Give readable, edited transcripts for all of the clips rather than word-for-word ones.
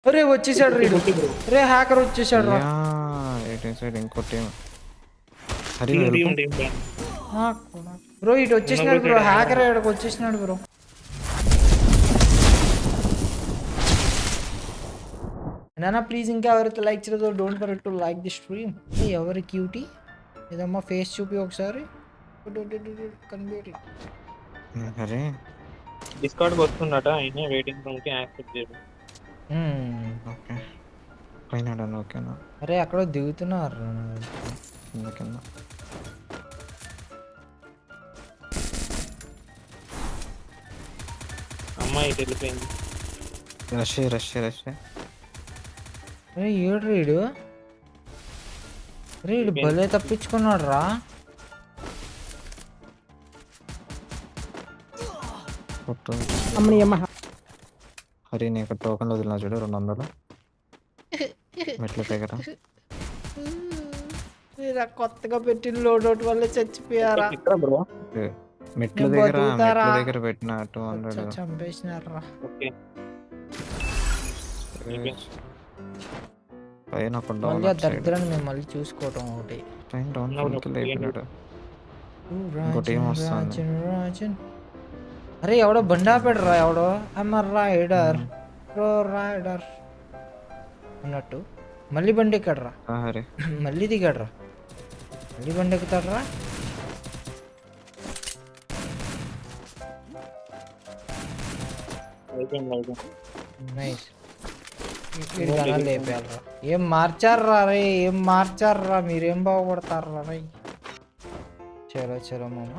అరే వచ్చేసాడు రీడు. రే హ్యాకర్ వచ్చేసాడు రా. ఇంకో టీం. హరి బ్రో ఇటు వచ్చేసినాడు బ్రో, హ్యాకర్ ఇక్కడికి వచ్చేసినాడు బ్రో. నానా ప్లీజ్ ఇంకా ఎవరైతే లైక్ చేయలేదో don't forget to like the stream. ఎవరి క్యూటీ ఏదమ్మా ఫేస్ చూపి ఒకసారి. హరి డిస్కార్డ్కి వస్తుందట, అయినా వెయిటింగ్ రూమ్కి యాక్సెప్ట్ చేయదు. ఓకే పైన ఓకేనా? అరే అక్కడ దిగుతున్నారు. కింద అమ్మాయి వెళ్ళిపోయింది. రష్ అరే ఏడు రీడు, రీడు భలే తప్పించుకున్నాడు రా. హరి నీకు టోకన్లు వదిలినా చూడు 200 మెట్ల దగ్గర. కొత్తగా పెట్టిన లోడౌట్ వల్ల చచ్చిపోయారా? మెట్ల దగ్గర పెట్టిన 200 చంపేసినారా? పైన మళ్ళీ దరిద్రాన్ని మేము మళ్ళీ చూసుకోవటం ఒకటి. అరే ఎవడో బండి ఆపాడురా, ఎవడో రైడర్ రైడర్ అన్నట్టు మళ్ళీ బండి ఎక్కడరా? మళ్ళీ దిగాడరా, మళ్ళీ బండి ఎక్కుతాడరా. నైస్. లేపారా? ఏం మార్చారా రే, ఏం మార్చారా, మీరేం బాగుపడతారా రే. చలో చలో మామ.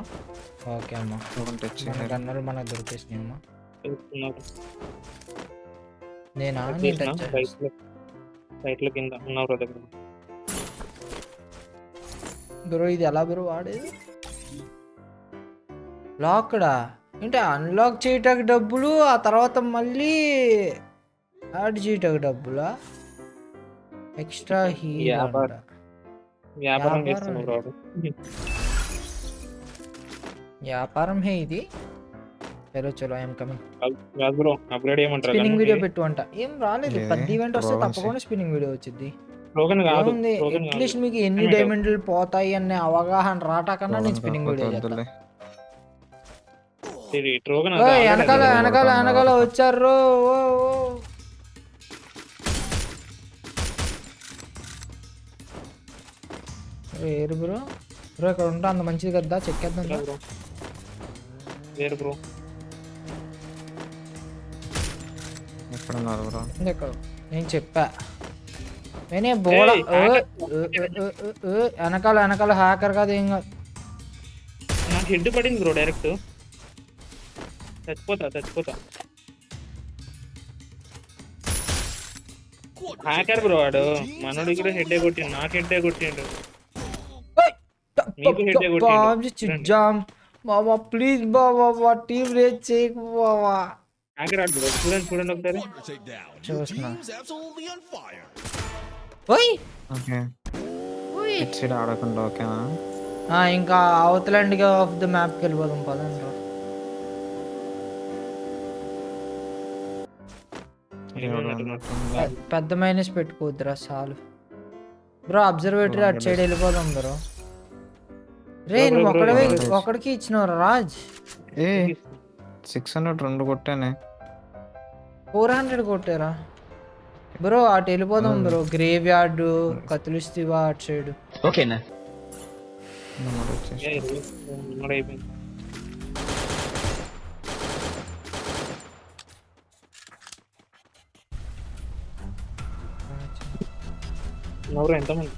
ఓకే అమ్మా, గన్నలు మనకు దొరికేసినాయి అమ్మా. నేనా బ్రో ఇది ఎలా బ్రో వాడేది? లాక్డా అంటే అన్లాక్ చేయటానికి డబ్బులు, ఆ తర్వాత మళ్ళీ యాడ్ చేయటానికి డబ్బులా? ఎక్స్ట్రా వ్యాపారం హే ఇది. చలో చలో ఐఎమ్ కమింగ్. స్పిన్నింగ్ వీడియో పెట్టు అంట. ఏం రాలేదు, 10 ఈవెంట్ వస్తే తప్పకుండా స్పిన్నింగ్ వీడియో వచ్చింది. అట్లీస్ట్ మీకు ఎన్ని డైమండ్లు పోతాయి అనే అవగాహన రాటాకన్నా నేను స్పిన్నింగ్ వీడియో చేస్తాను. వెనకాల వెనకాల వెనకాల వచ్చారు. ఏరు బ్రో, బ్రో ఇక్కడ ఉంటా అంత మంచిది కదా, చెక్కేద్దాం బ్రో. నేను చెప్పా నేనే బోడ. వెనకాల వెనకాల హ్యాకర్ కాదు, ఏం కాదు. నాకు హెడ్ పడింది బ్రో, డైరెక్ట్ చచ్చిపోతా. హ్యాకర్ బ్రో వాడు, మనోడి కూడా హెడ్ కొట్టిండు, నాకు హెడ్ కొట్టిండు. బాబా ప్లీజ్ బాబా, టీం రేట్ చేయకు బాబా. చూడండి ఒకసారి చూస్తున్నా. ఆడకుండా ఓకేనా? ఇంకా అవతలండి ఆఫ్ ద మ్యాప్కి వెళ్ళిపోదాం పదండి. పెద్ద మైనస్ పెట్టుకోవద్దురా చాలు బ్రో. అబ్జర్వేటరీ అటు సైడ్ వెళ్ళిపోదాం బ్రో. రే నువ్వు ఒకడికి ఇచ్చినవరా రాజ్? 600 2 కొట్టానే, 400 కొట్టారా బ్రో? అటు వెళ్ళిపోదాం బ్రో, గ్రేవ్ యార్డ్ కతులిస్తీవా అటు సైడ్. ఓకేనా?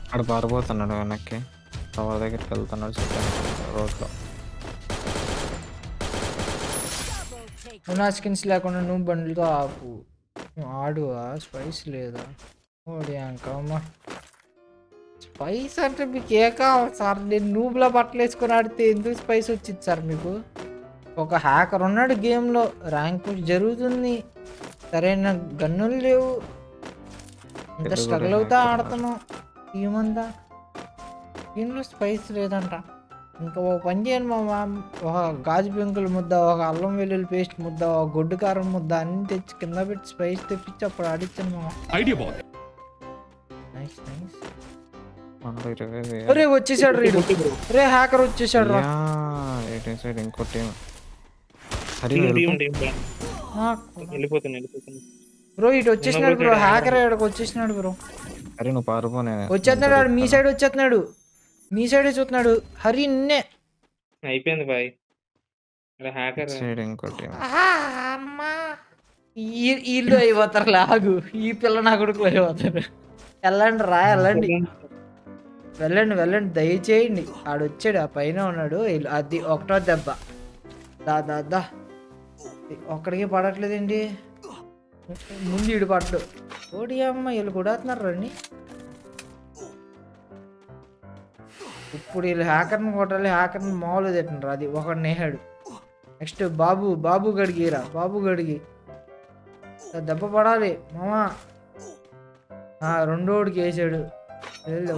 అక్కడ పారిపోతున్నాడు వెనక్కి, టవర్ దగ్గరికి వెళ్తున్నాడు రోడ్లో. నా స్కిన్స్ లేకుండా నువ్వు బండ్లతో ఆపు. ఆడువా స్పైస్ లేదా? ఓడి అంకమ్మ స్పైస్ అంటే మీకు ఏ కావాలి సార్? నేను నూబ్లా బట్టలు వేసుకొని ఆడితే ఎందుకు స్పైస్ వచ్చింది సార్ మీకు? ఒక హ్యాకర్ ఉన్నాడు గేమ్లో, ర్యాంక్ పుష్ జరుగుతుంది, సరైన గన్నులు లేవు, ఇంత స్ట్రగుల్ అవుతా ఆడుతున్నాం. ఏమందా దీనిలో స్పైస్ లేదంట. ఇంకా ఒక పని చేయండి మామ, ఒక గాజు పెంకుల ముద్ద, ఒక అల్లం వెల్లుల్లి పేస్ట్ ముద్ద, ఒక గొడ్డు కారం ముద్ద అన్ని తెచ్చి కింద పెట్టి స్పైస్ తెప్పించి అప్పుడు ఆడిచ్చాను మామ. ఐడియా బాగుంది. Nice nice. మనలో 20,000. అరే వచ్చేసాడు రీడు, రే హ్యాకర్ వచ్చేసాడు రా. ఎయిటీన్ సైడ్ ఇంకో టీం. హరి వెళ్ళిపోతున్నా. బ్రో ఇటు వచ్చేసినాడు బ్రో, హ్యాకర్ ఇక్కడికి వచ్చేసినాడు బ్రో. హరి నువ్వు పారిపో, నేను వచ్చేస్తున్నాడు వాడు, మీ సైడ్ వచ్చేస్తున్నాడు, మీ సైడే చూస్తున్నాడు. హరి నిన్నే. అయిపోయింది బాయ్. హ్యాకర్ సైడ్ ఇంకో టీం. అమ్మా వీళ్ళు అయిపోతారు లాగు, ఈ పిల్ల నా కొడుకులు అయిపోతారు. వెళ్ళండి రా, వెళ్ళండి వెళ్ళండి వెళ్ళండి దయచేయండి. ఆడు వచ్చాడు, ఆ పైన ఉన్నాడు. అది ఒకటో దెబ్బ. దా దా దా, ఒక్కడికి పడట్లేదండి. ముందు ఇడు పడ్డు. ఓడి అమ్మ వీళ్ళు కూడా రండి. ఇప్పుడు వీళ్ళు హ్యాకర్ని కొట్టాలి, హ్యాకర్ని మామూలు తింటారు. అది ఒకడు నేహాడు. నెక్స్ట్ బాబు గడిగిరా, బాబు గడిగి దెబ్బ పడాలి మామా. రెండోడికి వేసాడు,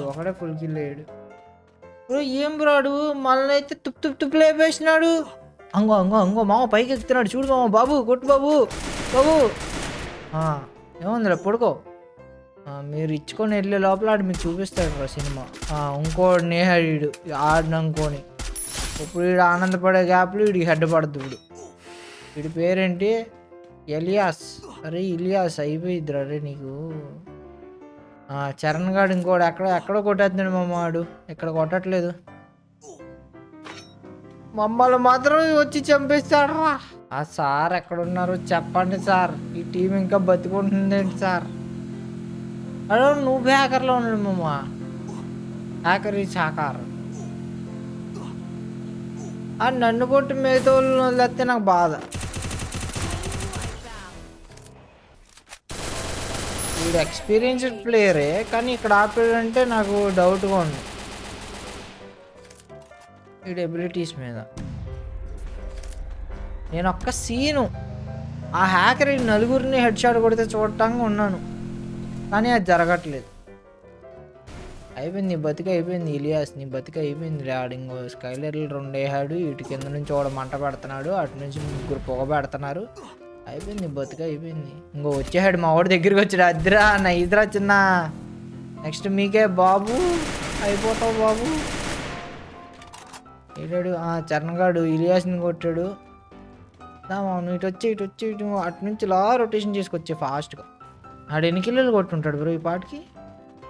ఒకడే ఫుల్ కిల్ అయ్యాడు. బ్రో ఏం బ్రాడు మళ్ళీ అయితే తుప్పు లేపేసినాడు. అంగో మామ పైకి ఎక్కుతున్నాడు చూడు మామ. బాబు కొట్టు బాబు. ఏముందిలే పడుకో. మీరు ఇచ్చుకొని వెళ్ళే లోపల ఆడు మీకు చూపిస్తాడు రా సినిమా. ఇంకోడు నేహాడు ఆడిననుకోని. ఇప్పుడు వీడు ఆనందపడే గ్యాప్లు వీడికి హెడ్ పడుతుంది. వీడి పేరేంటి? ఎలియాస్. అరే ఇలియాస్ అయిపోయిద్దిరా రే నీకు. చరణ్ గాడు ఇంకోడు ఎక్కడో కొట్టేస్తున్నాడు మామ. వాడు ఇక్కడ కొట్టట్లేదు, మమ్మల్ని మాత్రం వచ్చి చంపేస్తాడు రా. ఆ సార్ ఎక్కడున్నారు చెప్పండి సార్, ఈ టీం ఇంకా బతికుంటుందేంటి సార్? అరే నువ్వు హ్యాకర్లో ఉన్నాడు మామ. హ్యాకర్ ఈ సాకార్. నన్ను కొట్టి మిగతా వాళ్ళు వదిలేస్తే నాకు బాధ. వీడు ఎక్స్పీరియన్స్డ్ ప్లేయరే, కానీ ఇక్కడ ఆపాడంటే నాకు డౌట్గా ఉంది వీడి ఎబిలిటీస్ మీద. నేను ఒక్క సీను ఆ హ్యాకర్ నలుగురిని హెడ్ షాట్ కొడితే చూడటానికి ఉన్నాను, కానీ అది జరగట్లేదు. అయిపోయింది నీ బతిక, అయిపోయింది ఇలియాస్ నీ బతిక అయిపోయింది. ఇంకో స్కైలర్లు 2 వేసాడు, ఇటు కింద నుంచి ఒకడు మంట పెడుతున్నాడు, అటు నుంచి 3 పొగ పెడుతున్నారు. అయిపోయింది నీ బతిక అయిపోయింది. ఇంకో వచ్చేసాడు మా వాడి దగ్గరికి వచ్చాడు. అద్దిరా నా ఇదిరా చిన్న. నెక్స్ట్ మీకే బాబు, అయిపోతావు బాబు. ఏడాడు చరణ్ గాడు ఇలియాస్ని కొట్టాడు. అవును ఇటు వచ్చి అటు నుంచి లా రొటేషన్ చేసుకొచ్చే ఫాస్ట్గా. ఆడు ఎన్ని కిలోలు కొట్టుంటాడు బ్రో ఈ పాటికి?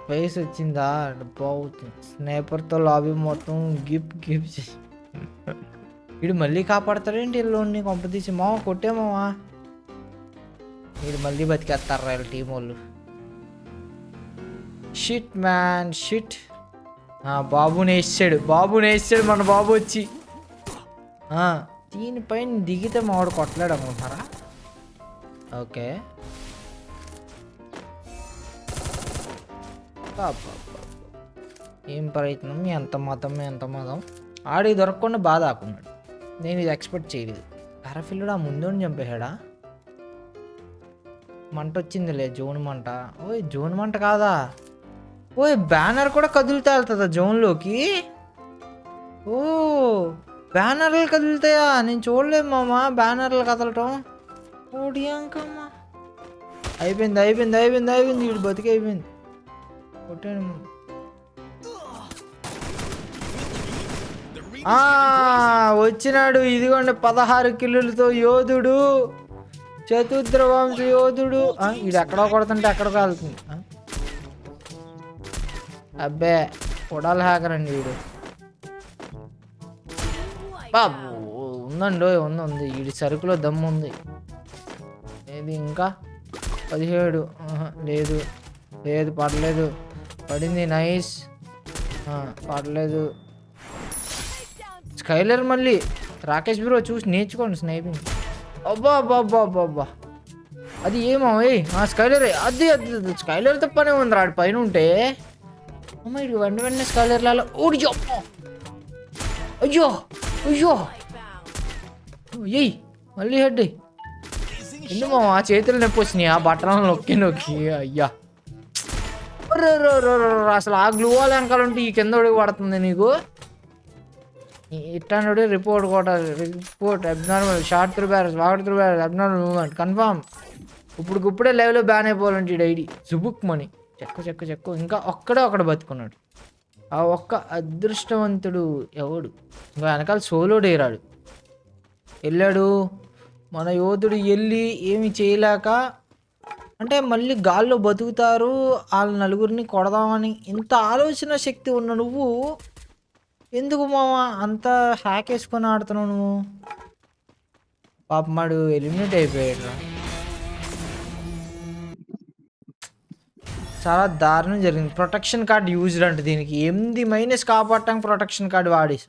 వయసు వచ్చిందా? బాగుంది. స్నేపర్తో లాబీ మొత్తం గిప్ వీడు మళ్ళీ కాపాడతాడేంటి వీళ్ళని కొంపతీసి. మామ కొట్టేమావా, వీడు మళ్ళీ బతికేస్తారు వీళ్ళ టీం వాళ్ళు. Shit man shit. బాబుని వేసాడు మన బాబు వచ్చి. దీనిపైన దిగితే మావాడు కొట్టలేడు అనుకుంటున్నారా? ఓకే ఏం ప్రయత్నం, ఎంత మతం. ఆడి దొరకకుండా బాధ ఆకున్నాడు. నేను ఇది ఎక్స్పెక్ట్ చేయలేదు. పారాఫిల్లుడు ఆ ముందుని చంపేశాడా? మంట వచ్చిందిలే, జోన్ మంట. ఓయ్ జోన్ మంట కాదా? ఓయ్ బ్యానర్ కూడా కదులుతా వెళ్తుందా జోన్లోకి? ఓ బ్యానర్లు కదులుతాయా? నేను చూడలేదు మామ బ్యానర్లు కదలటం. ఓడి అంకమ్మా. అయిపోయింది వీడు బతికి అయిపోయింది. కొట్టాను. వచ్చినాడు ఇదిగోండి 16 కిలోలతో యోధుడు, చతుర్థ వంశ యోధుడు. ఇది ఎక్కడో కొడుతుంటే ఎక్కడికో వెళ్తుంది. అబ్బే కొడాలి హ్యాకర్ అండి వీడు. బాబు ఉంది వీడి సరుకులో దమ్ము ఉంది. ఏది ఇంకా 17. లేదు పడలేదు. పడింది నైస్. పడలేదు. స్కైలర్ మళ్ళీ. రాకేష్ బ్రో చూసి నేర్చుకోండి స్నైపింగ్. అబ్బా అది ఏమో స్కైలరే. అది స్కైలర్తో పనే ఉంది రాడు పైన ఉంటే. అమ్మ ఇటు వెంటనే స్కైలర్లలో ఊడి. అయ్యో ఏయ్ మళ్ళీ హెడ్. ఎందుకు ఆ చేతులు నొప్పి వచ్చినాయి ఆ బట్టలను నొక్కి. అయ్యా అసలు ఆ గ్లూ వాల్ వెనకాలంటే ఈ కింద పడుతుంది నీకు. ఇట్లాంటి రిపోర్ట్ కొట్టాలి. రిపోర్ట్ అబ్నార్మల్ షార్ట్ త్రూ బ్యారస్ వాటర్ త్రూ బ్యారస్ అబ్నార్మల్ మూవ్మెంట్ కన్ఫామ్. ఇప్పుడే లైవ్లో బ్యాన్ అయిపోవాలంటే ఐడి జుబుక్ మనీ చెక్కు ఇంకా ఒకడు బతుకున్నాడు. ఆ ఒక్క అదృష్టవంతుడు ఎవడు? ఇంకా వెనకాల సోలో డేరాడు వెళ్ళాడు మన యోధుడు. వెళ్ళి ఏమి చేయలేక అంటే మళ్ళీ గాల్లో బతుకుతారు వాళ్ళ నలుగురిని కొడదామని ఇంత ఆలోచన శక్తి ఉన్న నువ్వు ఎందుకు మామ అంత హ్యాక్ వేసుకొని ఆడుతున్నావు నువ్వు? పాపమాడు ఎలిమినేట్ అయిపోయాడు. చాలా దారుణం జరిగింది. ప్రొటెక్షన్ కార్డ్ యూజ్డ్ అంటే దీనికి 8 మైనస్ కాపాడటానికి ప్రొటెక్షన్ కార్డు వాడేసి